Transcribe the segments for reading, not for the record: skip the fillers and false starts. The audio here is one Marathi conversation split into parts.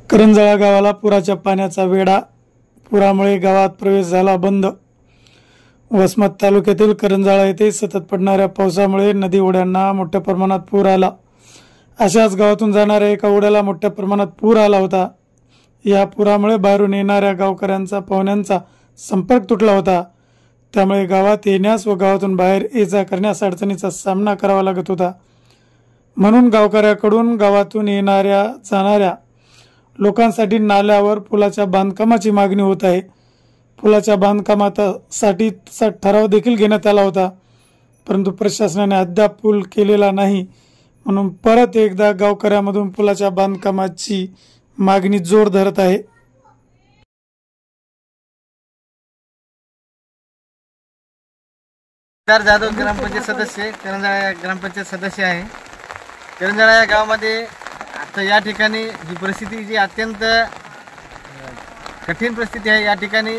करंजाळा गावाला पुराच्या पाण्याचा वेढा. पुरामुळे गावात प्रवेश झाला बंद. वसमत तालुक्यातील करंजाळा येथे सतत पडणाऱ्या पावसामुळे नदी ओढ्यांना मोठ्या प्रमाणात पूर आला. अशाच गावातून जाणाऱ्या एका ओढ्याला मोठ्या प्रमाणात पूर आला होता. या पुरामुळे बाहेरून येणाऱ्या गावकऱ्यांचा पाहुण्यांचा संपर्क तुटला होता. त्यामुळे गावात येण्यास व गावातून बाहेर ये जा करण्यास अडचणीचा सामना करावा लागत होता. म्हणून गावकऱ्याकडून गावातून येणाऱ्या जाणाऱ्या लोकांसाठी नाल्यावर पुलाच्या बांधकामाची मागणी होत आहे. पुलाच्या बांधकामासाठी ठराव देखील घेण्यात आला होता, परंतु प्रशासनाने अद्याप पूल केलेला नाही. म्हणून परत एकदा गावकऱ्यामधून पुलाच्या बांधकामाची मागणी जोर धरत आहे. जाधव ग्रामपंचायत सदस्य, करंजाळा ग्रामपंचायत सदस्य आहे. करंजाळा या गावामध्ये आता या ठिकाणी ही परिस्थिती जी अत्यंत कठीण परिस्थिती आहे. या ठिकाणी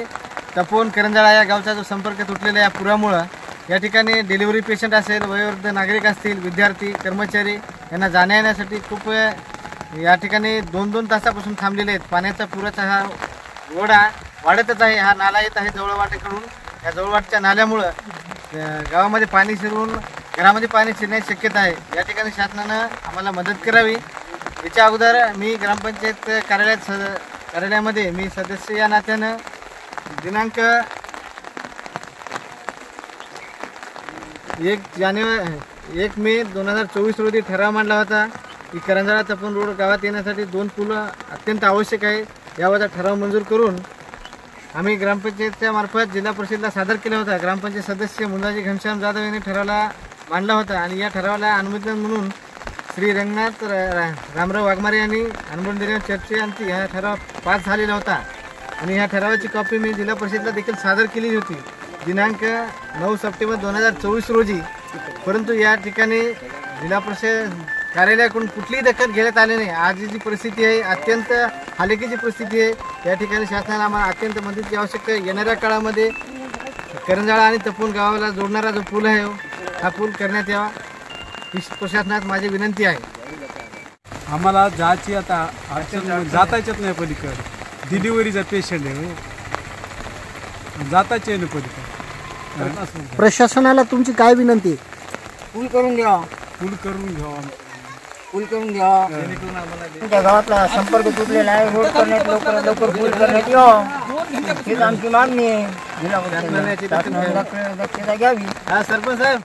तपोवन करंजाळा या गावचा जो संपर्क तुटलेला या पुरामुळं या ठिकाणी डिलिव्हरी पेशंट असेल, वयोवृद्ध नागरिक असतील, विद्यार्थी, कर्मचारी यांना जाण्या येण्यासाठी खूप या ठिकाणी 2-2 तासापासून थांबलेले आहेत. पाण्याचा पुराचा हा ओढा वाढतच आहे. हा नाला येत आहे जवळवाटेकडून. या जवळवाटच्या नाल्यामुळं गावामध्ये पाणी शिरून घरामध्ये पाणी शिरण्याची शक्यता आहे. या ठिकाणी शासनानं आम्हाला मदत करावी. याच्या अगोदर मी ग्रामपंचायत कार्यालयामध्ये मी सदस्य या नात्यानं दिनांक 1 मे 2024 रोजी ठराव मांडला होता की करंजाळा तपोवन रोड गावात येण्यासाठी 2 पूल अत्यंत आवश्यक आहे. यावरचा ठराव मंजूर करून आम्ही ग्रामपंचायतच्या मार्फत जिल्हा परिषदेला सादर केला होता. ग्रामपंचायत सदस्य मुंजाजी घनश्याम जाधव यांनी ठरावाला मांडला होता आणि या ठरावाला अनुमोदन म्हणून श्री रंगनाथ रामराव वाघमारे यांनी अनुमोदन दिल्यावर चर्चेअंती हा ठराव पास झालेला होता आणि ह्या ठरावाची कॉपी मी जिल्हा परिषदेला देखील सादर केली होती दिनांक 9 सप्टेंबर 2024 रोजी. परंतु या ठिकाणी जिल्हा परिषद कार्यालयाकडून कुठलीही दखल घेण्यात आली नाही. आज जी परिस्थिती आहे अत्यंत हालाकीची परिस्थिती आहे. या ठिकाणी शासनाला आम्हाला अत्यंत मदतीची आवश्यकता आहे. येणाऱ्या काळामध्ये करंजाळा आणि तपोवन गावाला जोडणारा जो पूल आहे हा पूल करण्यात यावा ही प्रशासनात माझी विनंती आहे. आम्हाला जायची आता अडचण, जाताच येत नाही पलीकडे. डिलिव्हरीचा पेशंट आहे, जाताच येत नाही पलीकडे. प्रशासनाला तुमची काय विनंती? पूल करून घ्यावा. पूल करून घ्यावा. पूल करून घ्यावा. तुमच्या गावातला संपर्क तुटलेला आहे. रोड करण्यात लवकर पूल करण्यात यावा हीच आमची मागणी आहे. जिल्हा परिषदेला दक्षता घ्यावी. हा सरपंच साहेब.